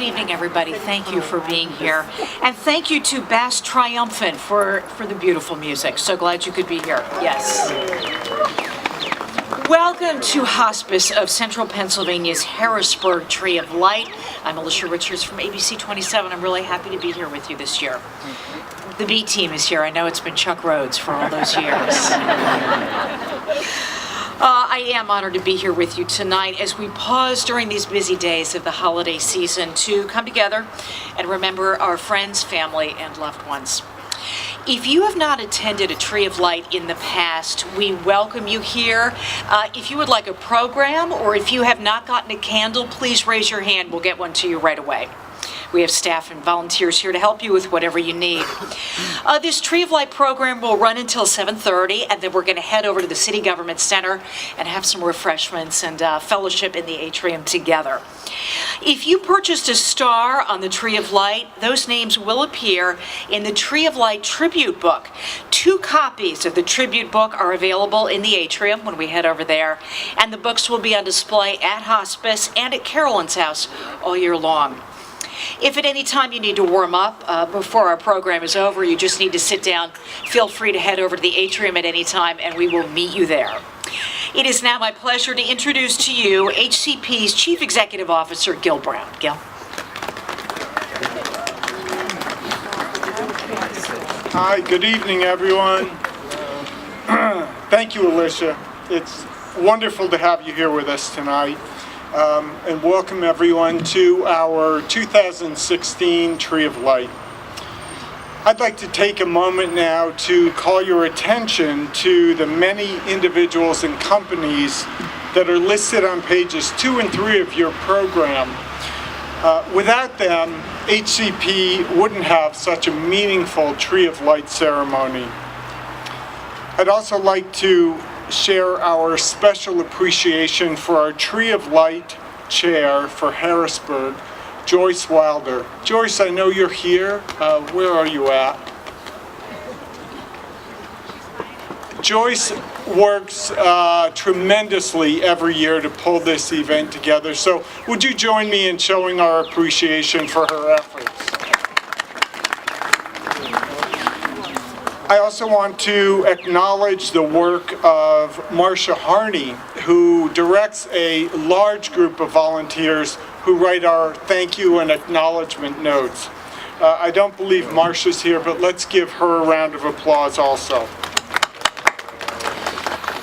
evening, everybody. Thank you for being here. And thank you to Bass Triumphant for the beautiful music. So glad you could be here. Yes. Welcome to Hospice of Central Pennsylvania's Harrisburg Tree of Light. I'm Alicia Richards from ABC 27. I'm really happy to be here with you this year. The B team is here. I know it's been Chuck Rhodes for all those years. I am honored to be here with you tonight as we pause during these busy days of the holiday season to come together and remember our friends, family, and loved ones. If you have not attended a Tree of Light in the past, we welcome you here. If you would like a program or if you have not gotten a candle, please raise your hand. We'll get one to you right away. We have staff and volunteers here to help you with whatever you need. This Tree of Light program will run until 7:30, and then we're going to head over to the City Government Center and have some refreshments and fellowship in the atrium together. If you purchased a star on the Tree of Light, those names will appear in the Tree of Light tribute book. 2 copies of the tribute book are available in the atrium when we head over there, and the books will be on display at Hospice and at Carolyn's house all year long. If at any time you need to warm up before our program is over, you just need to sit down, feel free to head over to the atrium at any time and we will meet you there. It is now my pleasure to introduce to you HCP's Chief Executive Officer, Gil Brown. Gil. Hi, good evening, everyone. Thank you, Alicia. It's wonderful to have you here with us tonight. And welcome everyone to our 2016 Tree of Light. I'd like to take a moment now to call your attention to the many individuals and companies that are listed on pages 2 and 3 of your program. Without them, HCP wouldn't have such a meaningful Tree of Light ceremony. I'd also like to share our special appreciation for our Tree of Light chair for Harrisburg, Joyce Wilder. Joyce, I know you're here. Where are you at? Joyce works tremendously every year to pull this event together. So would you join me in showing our appreciation for her efforts? I also want to acknowledge the work of Marcia Harney, who directs a large group of volunteers who write our thank you and acknowledgement notes. I don't believe Marcia's here, but let's give her a round of applause also.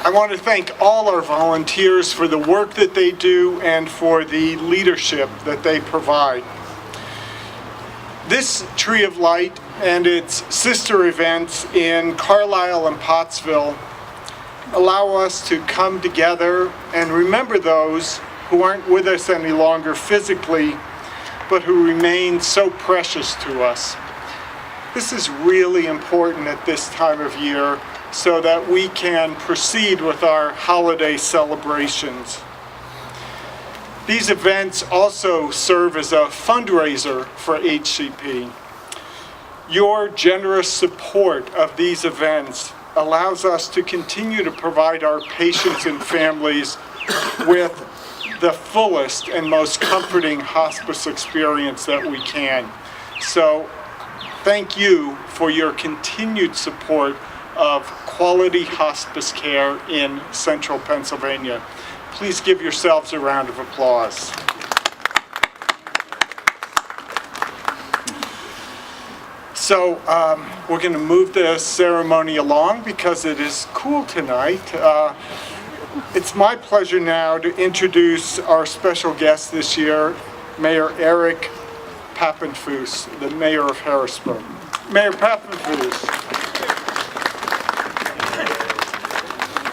I want to thank all our volunteers for the work that they do and for the leadership that they provide. This Tree of Light and its sister events in Carlisle and Pottsville allow us to come together and remember those who aren't with us any longer physically, but who remain so precious to us. This is really important at this time of year so that we can proceed with our holiday celebrations. These events also serve as a fundraiser for HCP. Your generous support of these events allows us to continue to provide our patients and families with the fullest and most comforting hospice experience that we can. So thank you for your continued support of quality hospice care in Central Pennsylvania. Please give yourselves a round of applause. So we're going to move the ceremony along because it is cool tonight. It's my pleasure now to introduce our special guest this year, Mayor Eric Pappenfuss, the mayor of Harrisburg. Mayor Pappenfuss.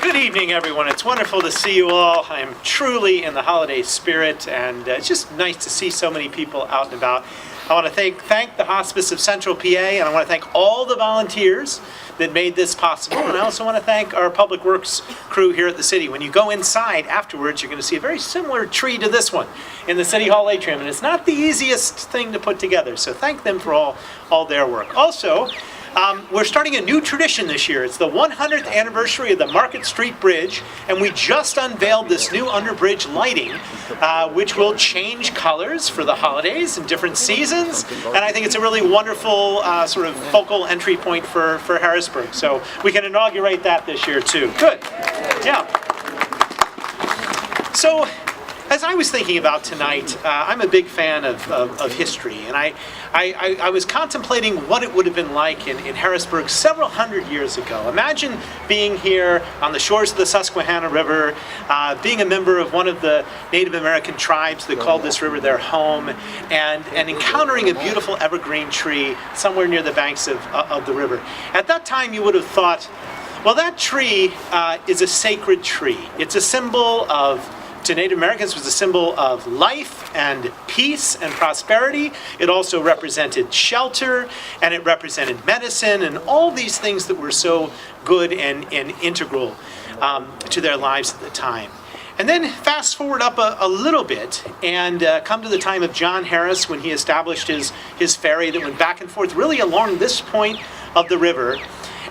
Good evening, everyone. It's wonderful to see you all. I'm truly in the holiday spirit, and it's just nice to see so many people out and about. I want to thank the Hospice of Central PA, and I want to thank all the volunteers that made this possible. And I also want to thank our Public Works crew here at the city. When you go inside afterwards, you're going to see a very similar tree to this one in the City Hall atrium, and it's not the easiest thing to put together. So thank them for all their work. Also, We're starting a new tradition this year. It's the 100th anniversary of the Market Street Bridge, and we just unveiled this new underbridge lighting, which will change colors for the holidays and different seasons. And I think it's a really wonderful sort of focal entry point for Harrisburg. So we can inaugurate that this year too. Good. Yeah. So, as I was thinking about tonight, I'm a big fan of history, and I was contemplating what it would have been like in Harrisburg several hundred years ago. Imagine being here on the shores of the Susquehanna River, being a member of one of the Native American tribes that called this river their home, and encountering a beautiful evergreen tree somewhere near the banks of the river. At that time, you would have thought, well, that tree is a sacred tree. It's a symbol of, to Native Americans, was a symbol of life and peace and prosperity. It also represented shelter, and it represented medicine, and all these things that were so good and integral to their lives at the time. And then fast forward up a little bit and come to the time of John Harris, when he established his ferry that went back and forth really along this point of the river.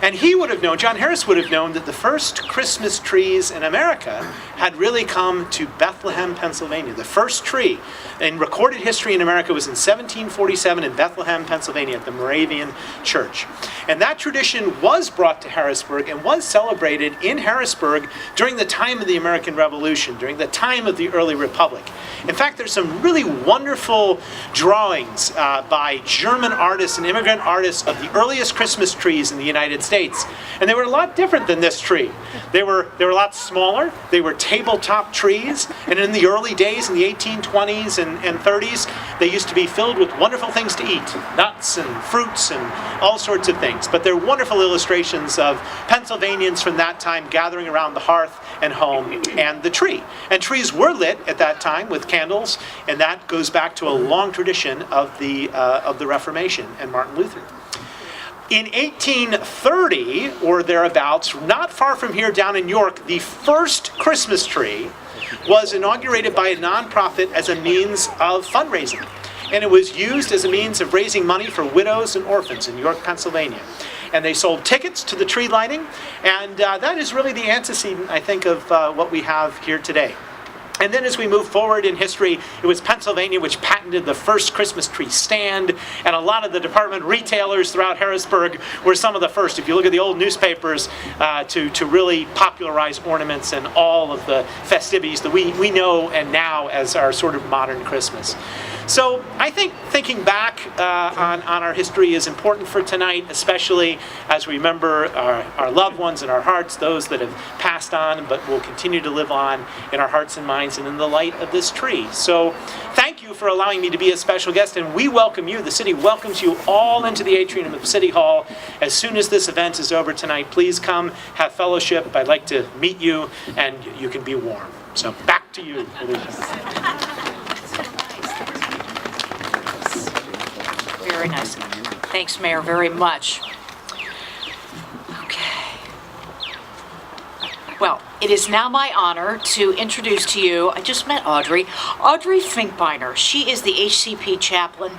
And he would have known, John Harris would have known, that the first Christmas trees in America had really come to Bethlehem, Pennsylvania. The first tree in recorded history in America was in 1747 in Bethlehem, Pennsylvania, at the Moravian Church. And that tradition was brought to Harrisburg and was celebrated in Harrisburg during the time of the American Revolution, during the time of the early Republic. In fact, there's some really wonderful drawings by German artists and immigrant artists of the earliest Christmas trees in the United States. And they were a lot different than this tree. They were a lot smaller. They were tabletop trees. And in the early days, in the 1820s and 30s, they used to be filled with wonderful things to eat. Nuts and fruits and all sorts of things. But they're wonderful illustrations of Pennsylvanians from that time gathering around the hearth and home and the tree. And trees were lit at that time with candles, and that goes back to a long tradition of the Reformation and Martin Luther. In 1830 or thereabouts, not far from here down in York, the first Christmas tree was inaugurated by a nonprofit as a means of fundraising. And it was used as a means of raising money for widows and orphans in York, Pennsylvania. And they sold tickets to the tree lighting, and that is really the antecedent, I think, of what we have here today. And then as we move forward in history, it was Pennsylvania which patented the first Christmas tree stand, and a lot of the department retailers throughout Harrisburg were some of the first, if you look at the old newspapers, to really popularize ornaments and all of the festivities that we know and now as our sort of modern Christmas. So I think thinking back on our history is important for tonight, especially as we remember our loved ones in our hearts, those that have passed on but will continue to live on in our hearts and minds and in the light of this tree. So thank you for allowing me to be a special guest, and we welcome you. The city welcomes you all into the atrium of City Hall. As soon as this event is over tonight, please come have fellowship. I'd like to meet you, and you can be warm. So back to you, Alicia. Very nice. Thanks, Mayor, very much. Okay. Well, it is now my honor to introduce to you, I just met Audrey Finkbeiner. She is the HCP chaplain,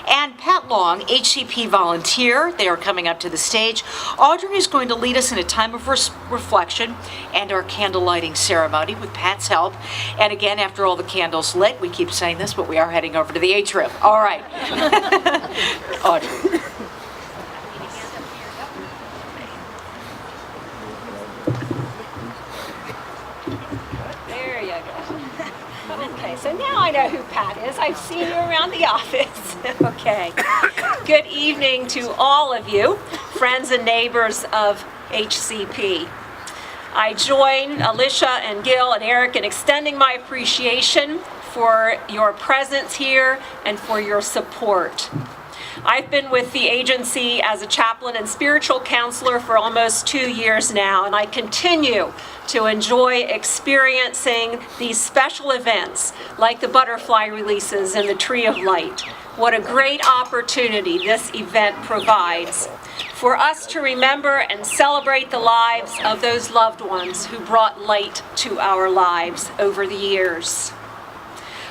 and Pat Long, HCP volunteer. They are coming up to the stage. Audrey is going to lead us in a time of reflection and our candle lighting ceremony with Pat's help. And again, after all the candles lit, we keep saying this, but we are heading over to the atrium. All right. Audrey. Okay, so now I know who Pat is. I've seen you around the office. Okay. Good evening to all of you, friends and neighbors of HCP. I join Alicia and Gil and Eric in extending my appreciation for your presence here and for your support. I've been with the agency as a chaplain and spiritual counselor for almost 2 years now, and I continue to enjoy experiencing these special events like the butterfly releases and the Tree of Light. What a great opportunity this event provides for us to remember and celebrate the lives of those loved ones who brought light to our lives over the years.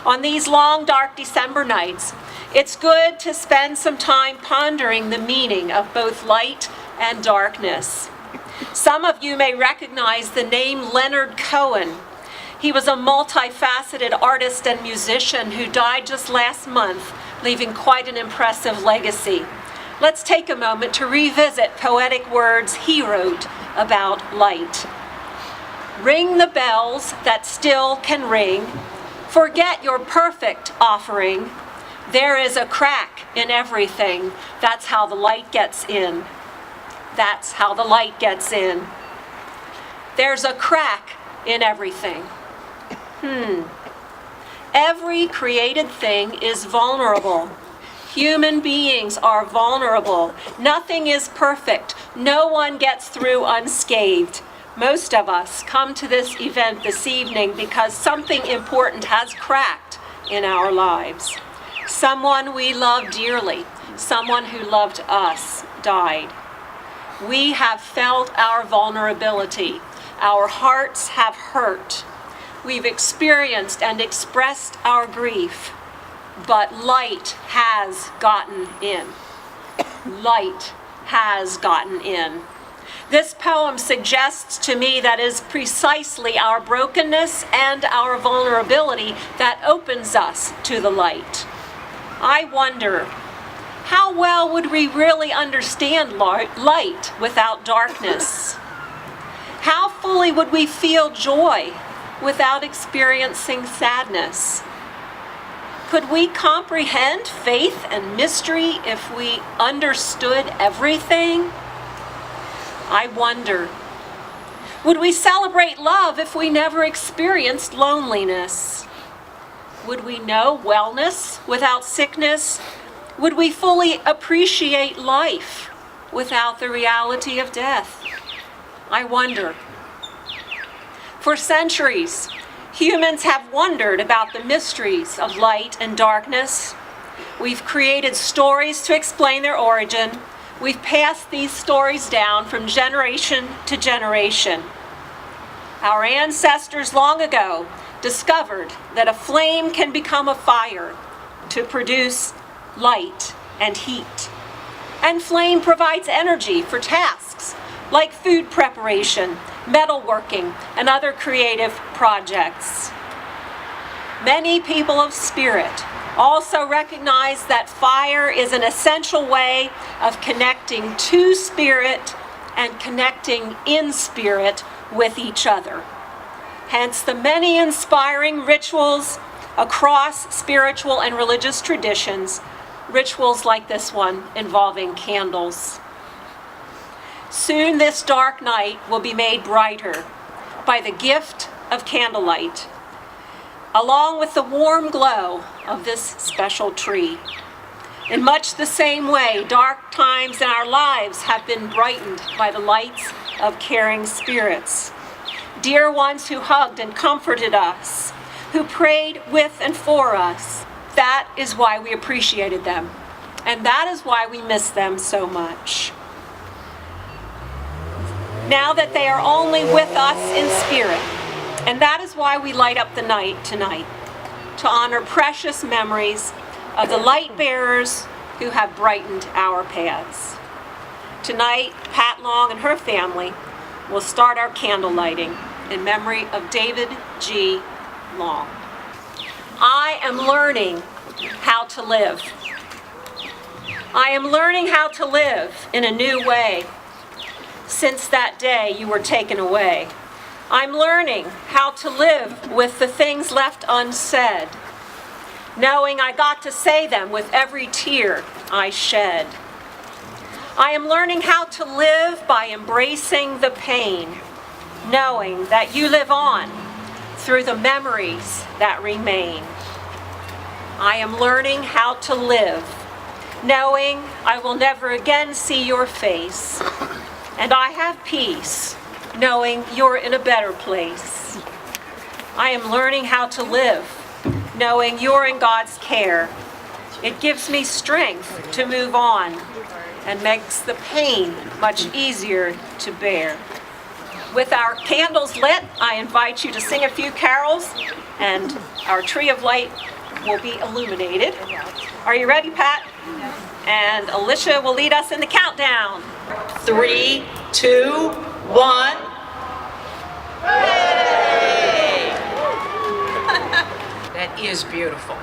On these long, dark December nights, It's good to spend some time pondering the meaning of both light and darkness. Some of you may recognize the name Leonard Cohen. He was a multifaceted artist and musician who died just last month, leaving quite an impressive legacy. Let's take a moment to revisit poetic words he wrote about light. Ring the bells that still can ring. Forget your perfect offering. There is a crack in everything. That's how the light gets in. That's how the light gets in. There's a crack in everything. Every created thing is vulnerable. Human beings are vulnerable. Nothing is perfect. No one gets through unscathed. Most of us come to this event this evening because something important has cracked in our lives. Someone we love dearly, someone who loved us, died. We have felt our vulnerability. Our hearts have hurt. We've experienced and expressed our grief. But light has gotten in. Light has gotten in. This poem suggests to me that it is precisely our brokenness and our vulnerability that opens us to the light. I wonder, how well would we really understand light without darkness? How fully would we feel joy without experiencing sadness? Could we comprehend faith and mystery if we understood everything? I wonder, would we celebrate love if we never experienced loneliness? Would we know wellness without sickness? Would we fully appreciate life without the reality of death? I wonder. For centuries, humans have wondered about the mysteries of light and darkness. We've created stories to explain their origin. We've passed these stories down from generation to generation. Our ancestors long ago discovered that a flame can become a fire to produce light and heat. And flame provides energy for tasks like food preparation, metalworking, and other creative projects. Many people of spirit also recognize that fire is an essential way of connecting to spirit and connecting in spirit with each other. Hence the many inspiring rituals across spiritual and religious traditions, rituals like this one involving candles. Soon this dark night will be made brighter by the gift of candlelight, along with the warm glow of this special tree. In much the same way, dark times in our lives have been brightened by the lights of caring spirits. Dear ones who hugged and comforted us, who prayed with and for us. That is why we appreciated them. And that is why we miss them so much. Now that they are only with us in spirit. And that is why we light up the night tonight, to honor precious memories of the light bearers who have brightened our paths. Tonight, Pat Long and her family will start our candle lighting in memory of David G. Long. I am learning how to live. I am learning how to live in a new way since that day you were taken away. I'm learning how to live with the things left unsaid, knowing I got to say them with every tear I shed. I am learning how to live by embracing the pain, knowing that you live on through the memories that remain. I am learning how to live, knowing I will never again see your face, and I have peace, knowing you're in a better place. I am learning how to live, knowing you're in God's care. It gives me strength to move on and makes the pain much easier to bear. With our candles lit, I invite you to sing a few carols, and our tree of light will be illuminated. Are you ready, Pat? And Alicia will lead us in the countdown. 3, 2, 1. Hey! That is beautiful.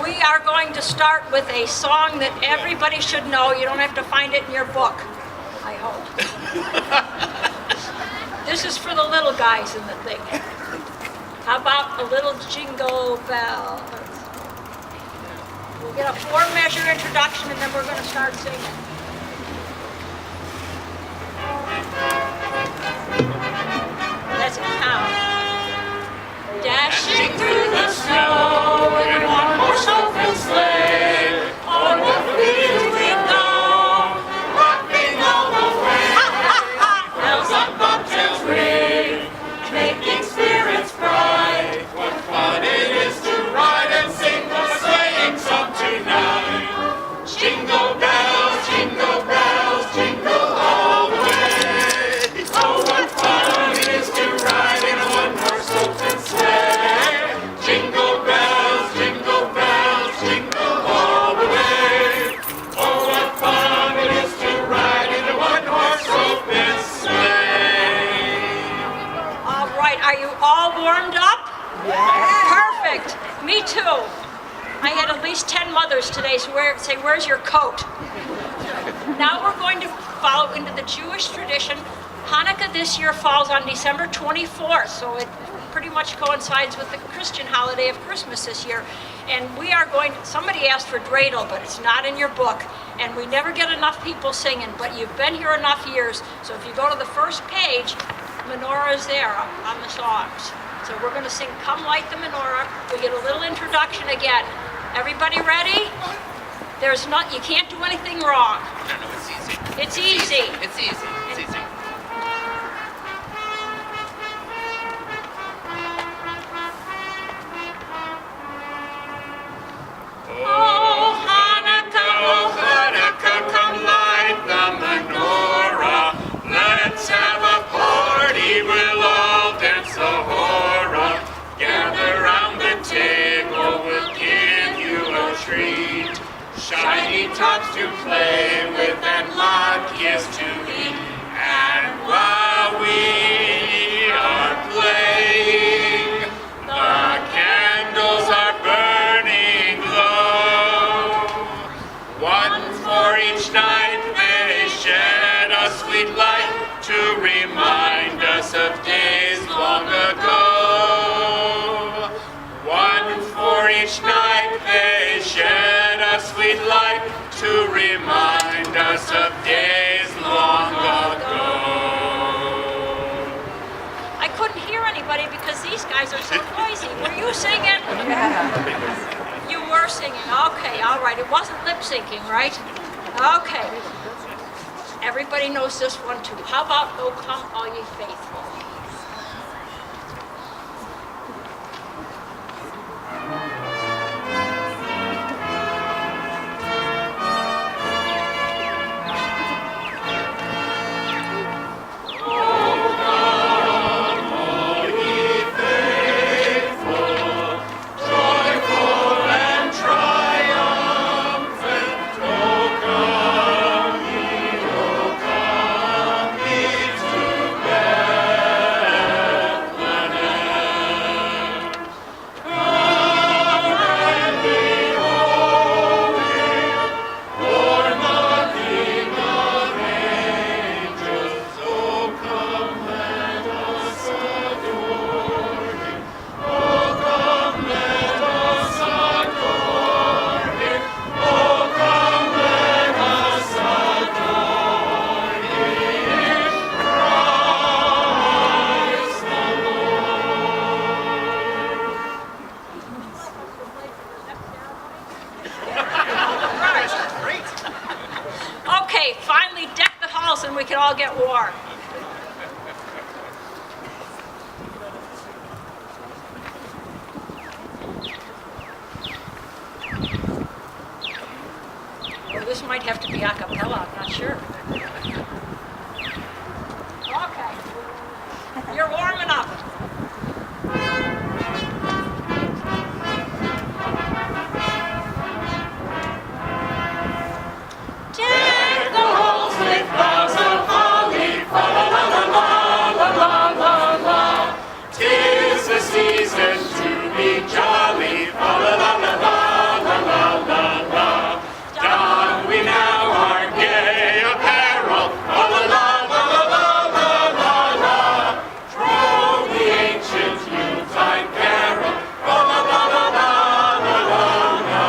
We are going to start with a song that everybody should know. You don't have to find it in your book, I hope. This is for the little guys in the thing. How about a little jingle bell? We'll get a 4-measure introduction and then we're going to start singing. Let's count. Dashing through the snow in one horse open sleigh, on the field we go, rocking all the way. Bells on bobtails ring, making spirits bright. What fun it is to ride and sing the sleighing song tonight. Jingle bells, jingle all the way. Oh, what fun it is to ride in a one-horse open sleigh. Jingle bells, jingle all the way. Oh, what fun it is to ride in a one-horse open sleigh. All right, are you all warmed up? Perfect. Me too. I had at least 10 mothers today say, where's your coat? Now we're going to follow into the Jewish tradition. Hanukkah this year falls on December 24th, so it pretty much coincides with the Christian holiday of Christmas this year. And we are going, somebody asked for dreidel, but it's not in your book. And we never get enough people singing, but you've been here enough years, so if you go to the first page, menorah is there on the songs. So we're going to sing Come Light the Menorah. We get a little introduction again. Everybody ready? There's not, you can't do anything wrong. No, it's easy. It's easy. It's easy. It's easy. Oh, Hanukkah, come light the menorah. Let's have a party, we'll all dance the hora. Gather round the table, we'll give you a treat. Shiny tops to play with and latkes to eat. And while we are playing, the candles are burning low. One for each night they shed a sweet light to remind us of days long ago. One for each night they shed a sweet light to remind us of days long ago. I couldn't hear anybody because these guys are so noisy. Were you singing? You were singing. Okay, all right. It wasn't lip syncing, right? Okay. Everybody knows this one too. How about O Come All Ye Faithful? Okay, finally deck the halls and we can all get warm. Oh, this might might have to be a cappella, I'm not sure. Okay. You're warming up. Deck the halls with boughs of holly, fa la la la la la la la. 'Tis the season to be jolly, fa la la la la la la la la. Don we now our gay apparel, fa la la la la la la la la. Throw the ancient Yuletide carol, fa la la la la la la la.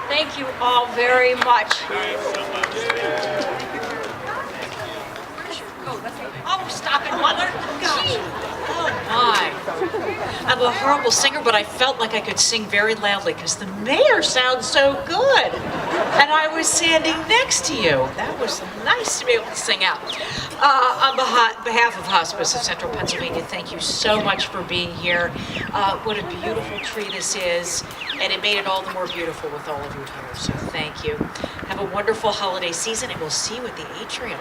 Thank you all very much. Oh, stop it, Mother. Gee. Oh my. I'm a horrible singer, but I felt like I could sing very loudly because the mayor sounds so good. And I was standing next to you. That was nice to be able to sing out. On behalf of Hospice of Central Pennsylvania, thank you so much for being here. What a beautiful tree this is. And it made it all the more beautiful with all of you here. So thank you. Have a wonderful holiday season, and we'll see you at the atrium.